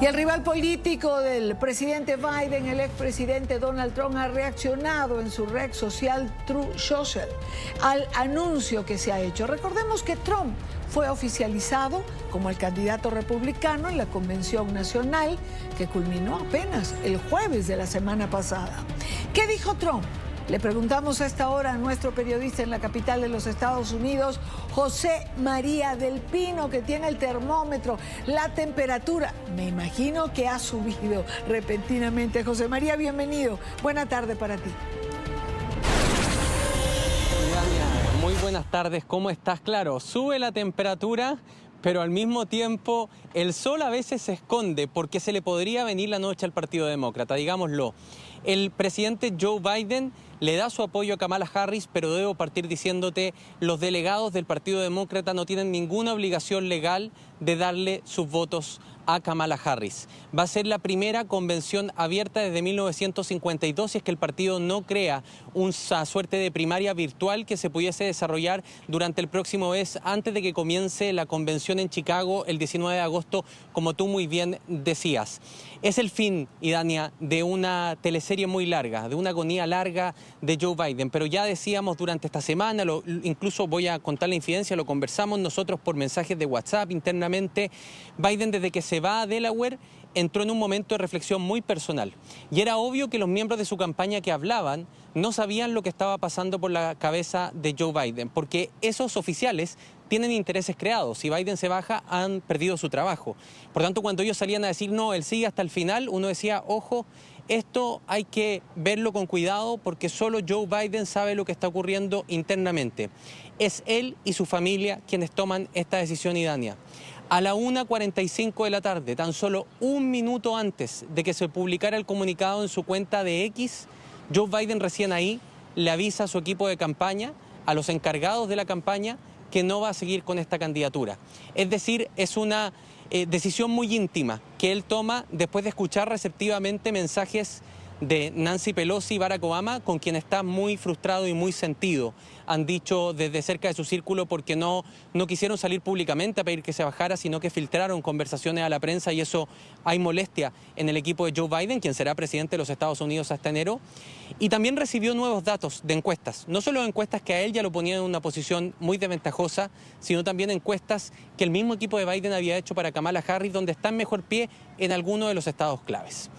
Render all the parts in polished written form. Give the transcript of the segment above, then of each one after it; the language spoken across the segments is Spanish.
Y el rival político del presidente Biden, el expresidente Donald Trump, ha reaccionado en su red social Truth Social al anuncio que se ha hecho. Recordemos que Trump fue oficializado como el candidato republicano en la Convención Nacional que culminó apenas el jueves de la semana pasada. ¿Qué dijo Trump? Le preguntamos a esta hora a nuestro periodista en la capital de los Estados Unidos, José María del Pino, que tiene el termómetro, la temperatura. Me imagino que ha subido repentinamente. José María, bienvenido. Buena tarde para ti. Muy buenas tardes, ¿cómo estás? Claro, sube la temperatura, pero al mismo tiempo el sol a veces se esconde porque se le podría venir la noche al Partido Demócrata, digámoslo. El presidente Joe Biden le da su apoyo a Kamala Harris, pero debo partir diciéndote, los delegados del Partido Demócrata no tienen ninguna obligación legal de darle sus votos a Kamala Harris. Va a ser la primera convención abierta desde 1952 si es que el partido no crea una suerte de primaria virtual que se pudiese desarrollar durante el próximo mes antes de que comience la convención en Chicago el 19 de agosto, como tú muy bien decías. Es el fin, Idania, de una teleserie muy larga, de una agonía larga de Joe Biden, pero ya decíamos durante esta semana, incluso voy a contar la infidencia, lo conversamos nosotros por mensajes de WhatsApp internamente. Biden, desde que se va a Delaware, entró en un momento de reflexión muy personal. Y era obvio que los miembros de su campaña que hablaban no sabían lo que estaba pasando por la cabeza de Joe Biden, porque esos oficiales tienen intereses creados. Si Biden se baja, han perdido su trabajo. Por tanto, cuando ellos salían a decir, no, él sigue hasta el final, uno decía, ojo, esto hay que verlo con cuidado porque solo Joe Biden sabe lo que está ocurriendo internamente. Es él y su familia quienes toman esta decisión, Idania. A la 1:45 de la tarde, tan solo un minuto antes de que se publicara el comunicado en su cuenta de X, Joe Biden recién ahí le avisa a su equipo de campaña, a los encargados de la campaña, que no va a seguir con esta candidatura. Es decir, es una decisión muy íntima que él toma después de escuchar receptivamente mensajes de Nancy Pelosi y Barack Obama, con quien está muy frustrado y muy sentido. Han dicho desde cerca de su círculo porque no quisieron salir públicamente a pedir que se bajara, sino que filtraron conversaciones a la prensa y eso hay molestia en el equipo de Joe Biden, quien será presidente de los Estados Unidos hasta enero. Y también recibió nuevos datos de encuestas, no solo encuestas que a él ya lo ponían en una posición muy desventajosa, sino también encuestas que el mismo equipo de Biden había hecho para Kamala Harris, donde está en mejor pie en alguno de los estados claves.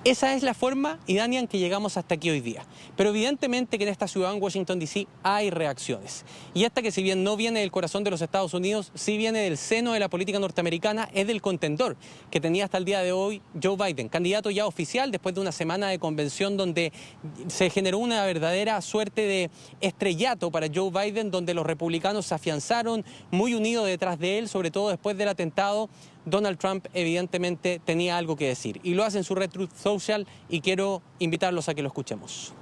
Esa es la forma, Idania, en que llegamos hasta aquí hoy día. Pero evidentemente que en esta ciudad, en Washington, D.C., hay reacciones. Y esta que si bien no viene del corazón de los Estados Unidos, sí viene del seno de la política norteamericana, es del contendor que tenía hasta el día de hoy Joe Biden, candidato ya oficial después de una semana de convención donde se generó una verdadera suerte de estrellato para Joe Biden, donde los republicanos se afianzaron muy unidos detrás de él, sobre todo después del atentado. Donald Trump evidentemente tenía algo que decir y lo hace en su red Truth Social y quiero invitarlos a que lo escuchemos.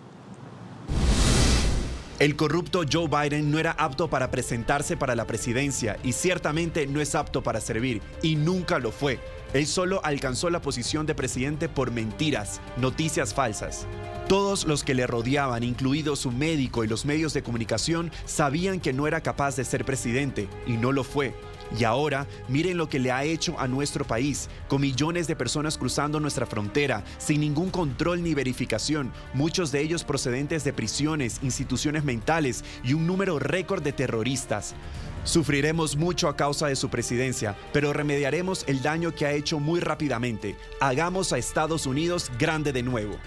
El corrupto Joe Biden no era apto para presentarse para la presidencia y ciertamente no es apto para servir y nunca lo fue. Él solo alcanzó la posición de presidente por mentiras, noticias falsas. Todos los que le rodeaban, incluido su médico y los medios de comunicación, sabían que no era capaz de ser presidente y no lo fue. Y ahora, miren lo que le ha hecho a nuestro país, con millones de personas cruzando nuestra frontera, sin ningún control ni verificación, muchos de ellos procedentes de prisiones, instituciones mentales y un número récord de terroristas. Sufriremos mucho a causa de su presidencia, pero remediaremos el daño que ha hecho muy rápidamente. Hagamos a Estados Unidos grande de nuevo.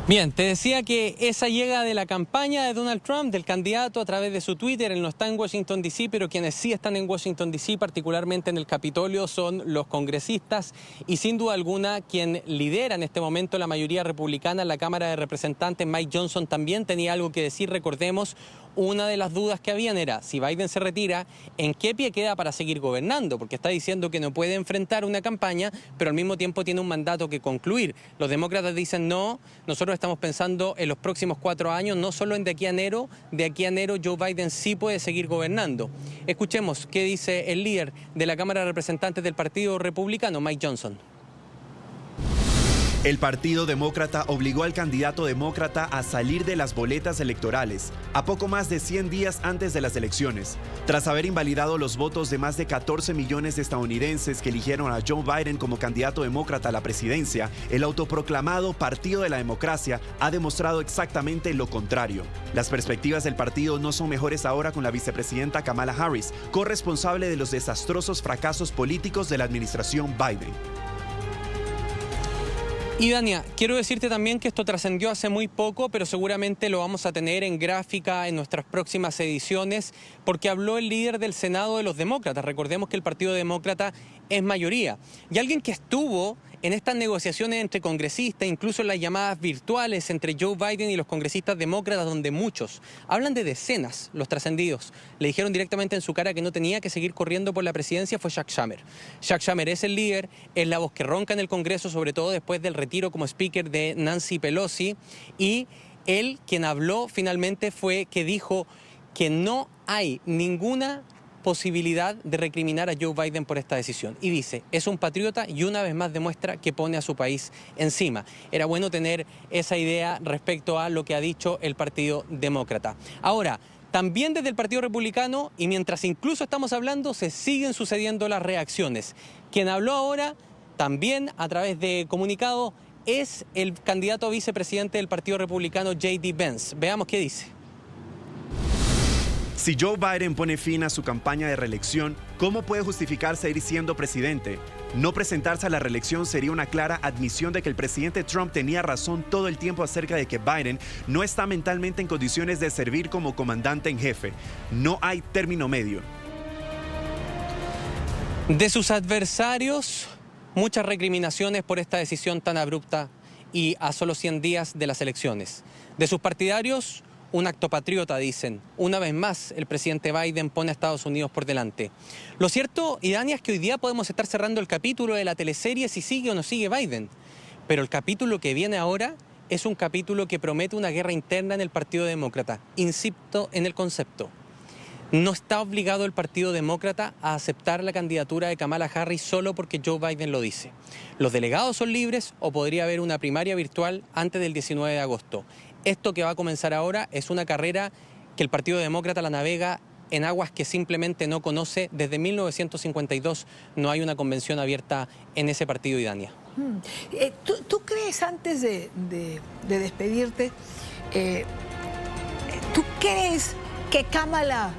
Bien, te decía que esa llega de la campaña de Donald Trump, del candidato a través de su Twitter. Él no está en Washington, D.C., pero quienes sí están en Washington, D.C., particularmente en el Capitolio, son los congresistas y sin duda alguna quien lidera en este momento la mayoría republicana en la Cámara de Representantes, Mike Johnson, también tenía algo que decir. Recordemos, una de las dudas que habían era, si Biden se retira, ¿en qué pie queda para seguir gobernando? Porque está diciendo que no puede enfrentar una campaña, pero al mismo tiempo tiene un mandato que concluir. Los demócratas dicen, no, nosotros estamos pensando en los próximos 4 años, no solo en de aquí a enero Joe Biden sí puede seguir gobernando. Escuchemos qué dice el líder de la Cámara de Representantes del Partido Republicano, Mike Johnson. El Partido Demócrata obligó al candidato demócrata a salir de las boletas electorales a poco más de 100 días antes de las elecciones, tras haber invalidado los votos de más de 14 millones de estadounidenses que eligieron a Joe Biden como candidato demócrata a la presidencia. El autoproclamado Partido de la Democracia ha demostrado exactamente lo contrario. Las perspectivas del partido no son mejores ahora con la vicepresidenta Kamala Harris, corresponsable de los desastrosos fracasos políticos de la administración Biden. Y Dania, quiero decirte también que esto trascendió hace muy poco, pero seguramente lo vamos a tener en gráfica en nuestras próximas ediciones, porque habló el líder del Senado de los demócratas. Recordemos que el Partido Demócrata es mayoría. Y alguien que estuvo en estas negociaciones entre congresistas, incluso en las llamadas virtuales entre Joe Biden y los congresistas demócratas, donde muchos hablan de decenas, los trascendidos, le dijeron directamente en su cara que no tenía que seguir corriendo por la presidencia, fue Chuck Schumer. Chuck Schumer es el líder, es la voz que ronca en el Congreso, sobre todo después del retiro como speaker de Nancy Pelosi, y él quien habló finalmente fue que dijo que no hay ninguna posibilidad de recriminar a Joe Biden por esta decisión. Y dice, es un patriota y una vez más demuestra que pone a su país encima. Era bueno tener esa idea respecto a lo que ha dicho el Partido Demócrata. Ahora, también desde el Partido Republicano, y mientras incluso estamos hablando, se siguen sucediendo las reacciones. Quien habló ahora, también a través de comunicado, es el candidato a vicepresidente del Partido Republicano, J.D. Vance. Veamos qué dice. Si Joe Biden pone fin a su campaña de reelección, ¿cómo puede justificar seguir siendo presidente? No presentarse a la reelección sería una clara admisión de que el presidente Trump tenía razón todo el tiempo acerca de que Biden no está mentalmente en condiciones de servir como comandante en jefe. No hay término medio. De sus adversarios, muchas recriminaciones por esta decisión tan abrupta y a solo 100 días de las elecciones. De sus partidarios, un acto patriota, dicen. Una vez más, el presidente Biden pone a Estados Unidos por delante. Lo cierto, Idania, es que hoy día podemos estar cerrando el capítulo de la teleserie si sigue o no sigue Biden. Pero el capítulo que viene ahora es un capítulo que promete una guerra interna en el Partido Demócrata. Insisto en el concepto. No está obligado el Partido Demócrata a aceptar la candidatura de Kamala Harris solo porque Joe Biden lo dice. Los delegados son libres o podría haber una primaria virtual antes del 19 de agosto. Esto que va a comenzar ahora es una carrera que el Partido Demócrata la navega en aguas que simplemente no conoce. Desde 1952 no hay una convención abierta en ese partido, Idania. ¿Tú crees, antes de despedirte, tú crees que Kamala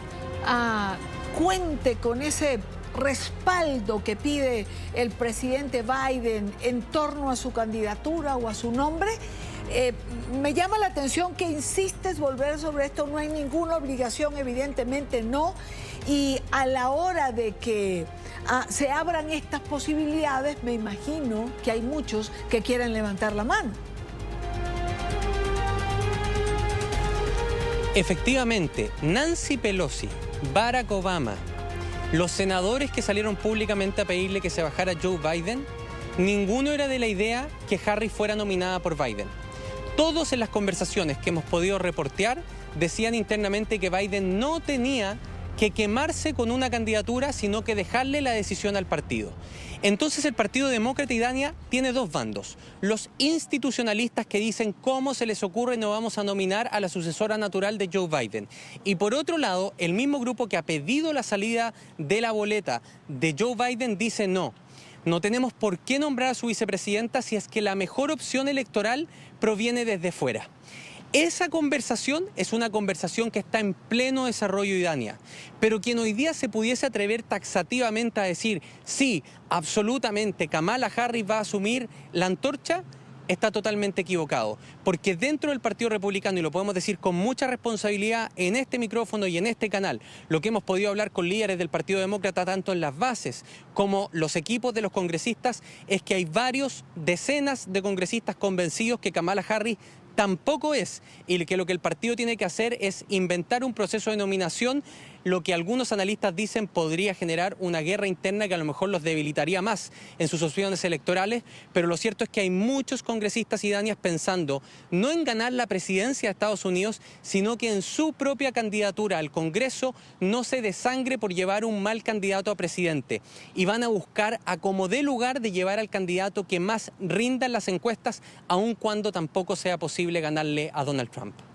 cuente con ese respaldo que pide el presidente Biden en torno a su candidatura o a su nombre? Me llama la atención que insistes volver sobre esto. No hay ninguna obligación, evidentemente no. Y a la hora de que se abran estas posibilidades, me imagino que hay muchos que quieren levantar la mano. Efectivamente, Nancy Pelosi, Barack Obama, los senadores que salieron públicamente a pedirle que se bajara Joe Biden, ninguno era de la idea que Harris fuera nominada por Biden. Todos en las conversaciones que hemos podido reportear decían internamente que Biden no tenía que quemarse con una candidatura, sino que dejarle la decisión al partido. Entonces el Partido Demócrata, Idania, tiene dos bandos. Los institucionalistas que dicen cómo se les ocurre no vamos a nominar a la sucesora natural de Joe Biden. Y por otro lado, el mismo grupo que ha pedido la salida de la boleta de Joe Biden dice no. No tenemos por qué nombrar a su vicepresidenta si es que la mejor opción electoral proviene desde fuera. Esa conversación es una conversación que está en pleno desarrollo, Idania. Pero quien hoy día se pudiese atrever taxativamente a decir sí, absolutamente, Kamala Harris va a asumir la antorcha, está totalmente equivocado. Porque dentro del Partido Republicano, y lo podemos decir con mucha responsabilidad en este micrófono y en este canal, lo que hemos podido hablar con líderes del Partido Demócrata, tanto en las bases como los equipos de los congresistas, es que hay decenas de congresistas convencidos que Kamala Harris tampoco es, y que lo que el partido tiene que hacer es inventar un proceso de nominación lo que algunos analistas dicen podría generar una guerra interna que a lo mejor los debilitaría más en sus opciones electorales, pero lo cierto es que hay muchos congresistas y danias pensando no en ganar la presidencia de Estados Unidos, sino que en su propia candidatura al Congreso no se desangre por llevar un mal candidato a presidente, y van a buscar a como dé lugar de llevar al candidato que más rinda en las encuestas, aun cuando tampoco sea posible ganarle a Donald Trump.